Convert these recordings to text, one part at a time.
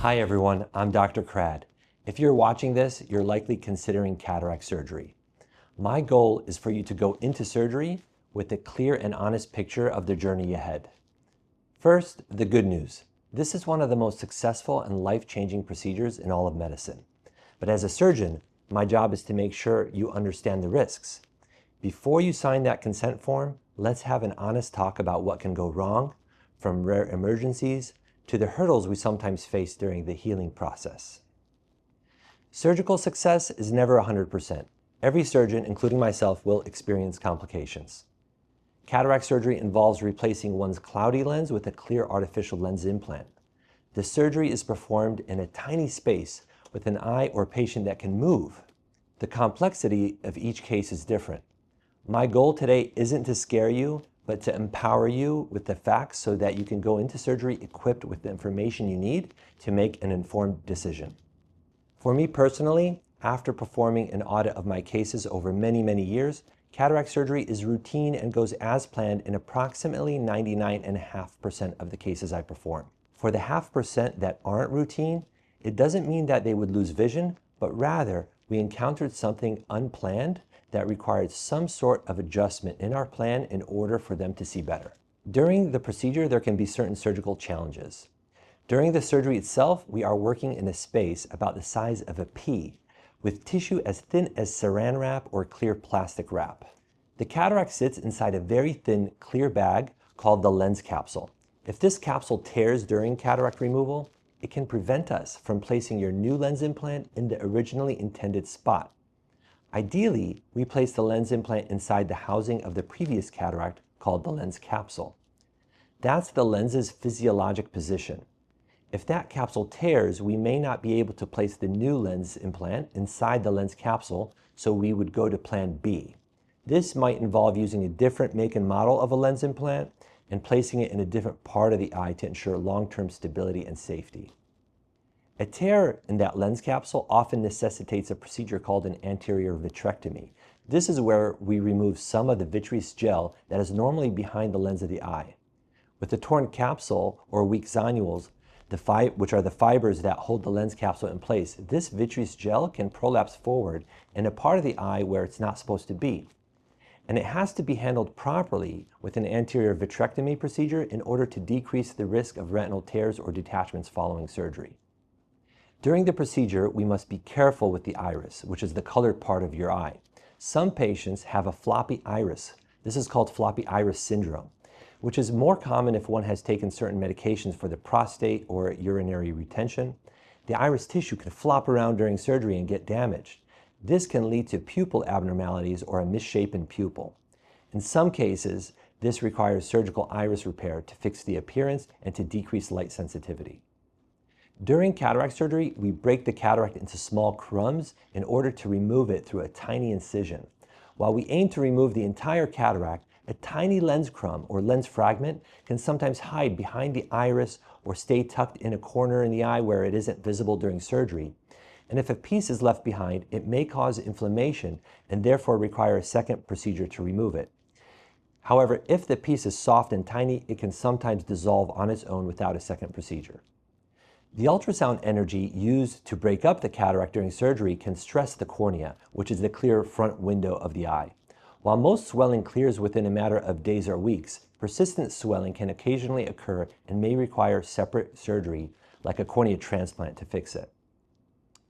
Hi everyone, I'm Dr. Crad. If you're watching this, you're likely considering cataract surgery. My goal is for you to go into surgery with a clear and honest picture of the journey ahead. First, the good news. This is one of the most successful and life-changing procedures in all of medicine. But as a surgeon, my job is to make sure you understand the risks. Before you sign that consent form, let's have an honest talk about what can go wrong, from rare emergencies to the hurdles we sometimes face during the healing process. Surgical success is never 100%. Every surgeon, including myself, will experience complications. Cataract surgery involves replacing one's cloudy lens with a clear artificial lens implant. The surgery is performed in a tiny space with an eye or patient that can move. The complexity of each case is different. My goal today isn't to scare you, but to empower you with the facts so that you can go into surgery equipped with the information you need to make an informed decision. For me personally, after performing an audit of my cases over many years, cataract surgery is routine and goes as planned in approximately 99.5% of the cases I perform. For the 0.5% that aren't routine, it doesn't mean that they would lose vision, but rather we encountered something unplanned that required some sort of adjustment in our plan in order for them to see better. During the procedure, there can be certain surgical challenges. During the surgery itself, we are working in a space about the size of a pea, with tissue as thin as Saran Wrap or clear plastic wrap. The cataract sits inside a very thin, clear bag called the lens capsule. If this capsule tears during cataract removal, it can prevent us from placing your new lens implant in the originally intended spot. Ideally, we place the lens implant inside the housing of the previous cataract called the lens capsule. That's the lens's physiologic position. If that capsule tears, we may not be able to place the new lens implant inside the lens capsule, so we would go to plan B. This might involve using a different make and model of a lens implant and placing it in a different part of the eye to ensure long-term stability and safety. A tear in that lens capsule often necessitates a procedure called an anterior vitrectomy. This is where we remove some of the vitreous gel that is normally behind the lens of the eye. With the torn capsule or weak zonules, which are the fibers that hold the lens capsule in place, this vitreous gel can prolapse forward in a part of the eye where it's not supposed to be. And it has to be handled properly with an anterior vitrectomy procedure in order to decrease the risk of retinal tears or detachments following surgery. During the procedure, we must be careful with the iris, which is the colored part of your eye. Some patients have a floppy iris. This is called Floppy Iris Syndrome, which is more common if one has taken certain medications for the prostate or urinary retention. The iris tissue can flop around during surgery and get damaged. This can lead to pupil abnormalities or a misshapen pupil. In some cases, this requires surgical iris repair to fix the appearance and to decrease light sensitivity. During cataract surgery, we break the cataract into small crumbs in order to remove it through a tiny incision. While we aim to remove the entire cataract, a tiny lens crumb or lens fragment can sometimes hide behind the iris or stay tucked in a corner in the eye where it isn't visible during surgery. And if a piece is left behind, it may cause inflammation and therefore require a second procedure to remove it. However, if the piece is soft and tiny, it can sometimes dissolve on its own without a second procedure. The ultrasound energy used to break up the cataract during surgery can stress the cornea, which is the clear front window of the eye. While most swelling clears within a matter of days or weeks, persistent swelling can occasionally occur and may require separate surgery, like a cornea transplant, to fix it.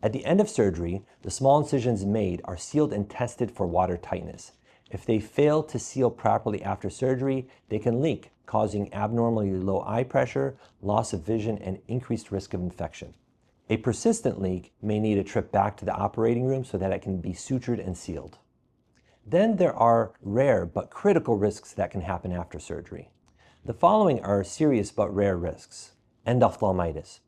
At the end of surgery, the small incisions made are sealed and tested for water tightness. If they fail to seal properly after surgery, they can leak, causing abnormally low eye pressure, loss of vision, and increased risk of infection. A persistent leak may need a trip back to the operating room so that it can be sutured and sealed. Then there are rare but critical risks that can happen after surgery. The following are serious but rare risks. Endophthalmitis.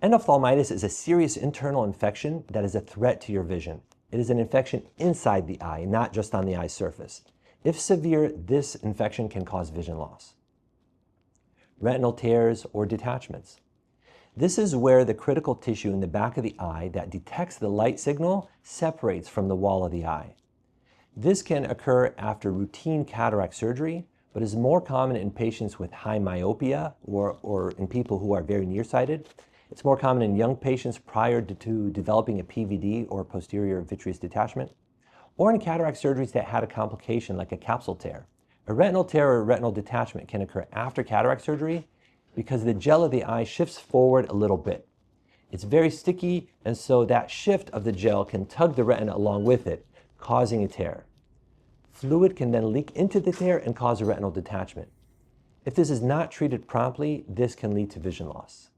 Endophthalmitis is a serious internal infection that is a threat to your vision. It is an infection inside the eye, not just on the eye surface. If severe, this infection can cause vision loss. Retinal tears or detachments. This is where the critical tissue in the back of the eye that detects the light signal separates from the wall of the eye. This can occur after routine cataract surgery, but is more common in patients with high myopia or in people who are very nearsighted. It's more common in young patients prior to developing a PVD or posterior vitreous detachment, or in cataract surgeries that had a complication like a capsule tear. A retinal tear or retinal detachment can occur after cataract surgery because the gel of the eye shifts forward a little bit. It's very sticky, and so that shift of the gel can tug the retina along with it, causing a tear. Fluid can then leak into the tear and cause a retinal detachment. If this is not treated promptly, this can lead to vision loss.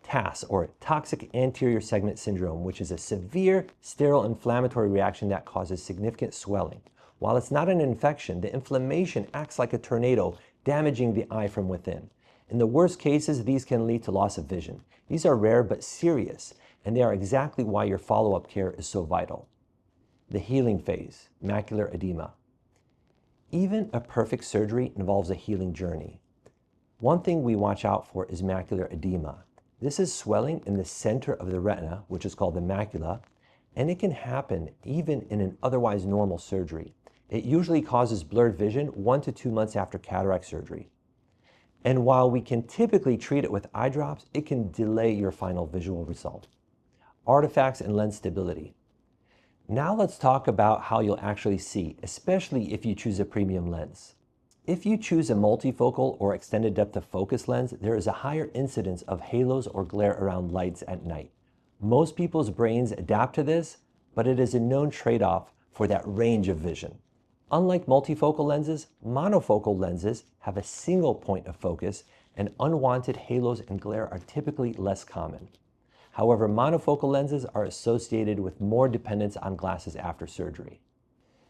TASS, or toxic anterior segment syndrome, which is a severe sterile inflammatory reaction that causes significant swelling. While it's not an infection, the inflammation acts like a tornado, damaging the eye from within. In the worst cases, these can lead to loss of vision. These are rare but serious, and they are exactly why your follow-up care is so vital. The healing phase, macular edema. Even a perfect surgery involves a healing journey. One thing we watch out for is macular edema. This is swelling in the center of the retina, which is called the macula, and it can happen even in an otherwise normal surgery. It usually causes blurred vision 1 to 2 months after cataract surgery. And while we can typically treat it with eye drops, it can delay your final visual result. Artifacts and lens stability. Now let's talk about how you'll actually see, especially if you choose a premium lens. If you choose a multifocal or extended depth of focus lens, there is a higher incidence of halos or glare around lights at night. Most people's brains adapt to this, but it is a known trade-off for that range of vision. Unlike multifocal lenses, monofocal lenses have a single point of focus, and unwanted halos and glare are typically less common. However, monofocal lenses are associated with more dependence on glasses after surgery.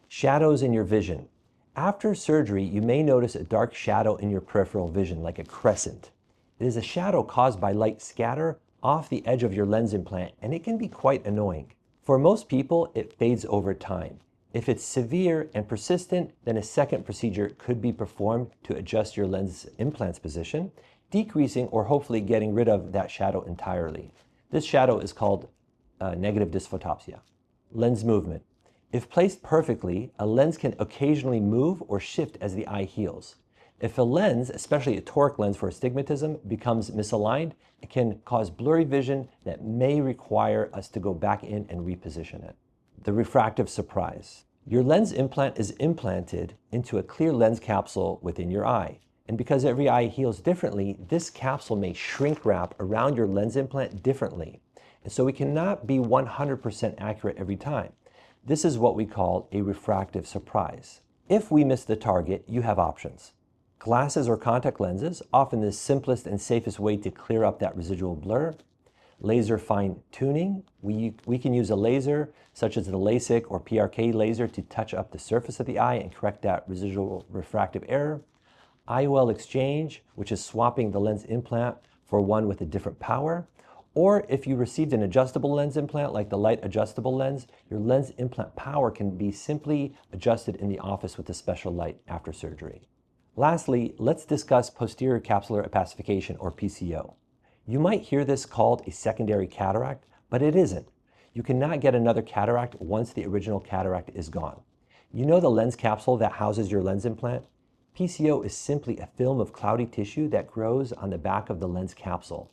Shadows in your vision. After surgery, you may notice a dark shadow in your peripheral vision, like a crescent. It is a shadow caused by light scatter off the edge of your lens implant, and it can be quite annoying. For most people, it fades over time. If it's severe and persistent, then a second procedure could be performed to adjust your lens implant's position, decreasing or hopefully getting rid of that shadow entirely. This shadow is called negative dysphotopsia. Lens movement. If placed perfectly, a lens can occasionally move or shift as the eye heals. If a lens, especially a toric lens for astigmatism, becomes misaligned, it can cause blurry vision that may require us to go back in and reposition it. The refractive surprise. Your lens implant is implanted into a clear lens capsule within your eye. And because every eye heals differently, this capsule may shrink wrap around your lens implant differently. And so we cannot be 100% accurate every time. This is what we call a refractive surprise. If we miss the target, you have options. Glasses or contact lenses, often the simplest and safest way to clear up that residual blur. Laser fine tuning. We can use a laser, such as the LASIK or PRK laser, to touch up the surface of the eye and correct that residual refractive error. IOL exchange, which is swapping the lens implant for one with a different power. Or if you received an adjustable lens implant, like the light adjustable lens, your lens implant power can be simply adjusted in the office with a special light after surgery. Lastly, let's discuss posterior capsular opacification, or PCO. You might hear this called a secondary cataract, but it isn't. You cannot get another cataract once the original cataract is gone. You know the lens capsule that houses your lens implant? PCO is simply a film of cloudy tissue that grows on the back of the lens capsule.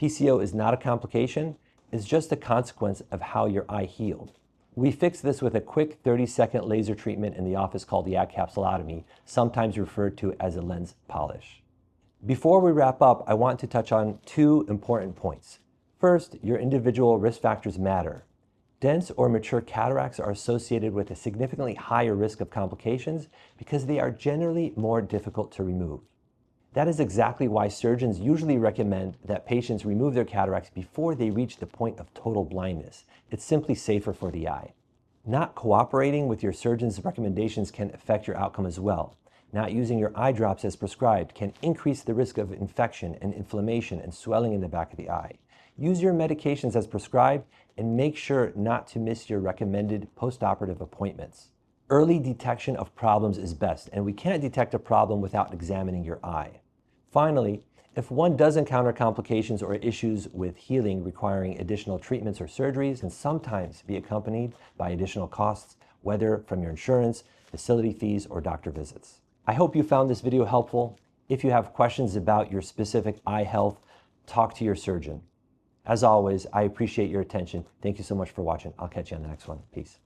PCO is not a complication, it's just a consequence of how your eye healed. We fix this with a quick 30-second laser treatment in the office called the capsulotomy, sometimes referred to as a lens polish. Before we wrap up, I want to touch on 2 important points. First, your individual risk factors matter. Dense or mature cataracts are associated with a significantly higher risk of complications because they are generally more difficult to remove. That is exactly why surgeons usually recommend that patients remove their cataracts before they reach the point of total blindness. It's simply safer for the eye. Not cooperating with your surgeon's recommendations can affect your outcome as well. Not using your eye drops as prescribed can increase the risk of infection and inflammation and swelling in the back of the eye. Use your medications as prescribed and make sure not to miss your recommended post-operative appointments. Early detection of problems is best, and we can't detect a problem without examining your eye. Finally, if one does encounter complications or issues with healing requiring additional treatments or surgeries, can sometimes be accompanied by additional costs, whether from your insurance, facility fees, or doctor visits. I hope you found this video helpful. If you have questions about your specific eye health, talk to your surgeon. As always, I appreciate your attention. Thank you so much for watching. I'll catch you on the next one. Peace.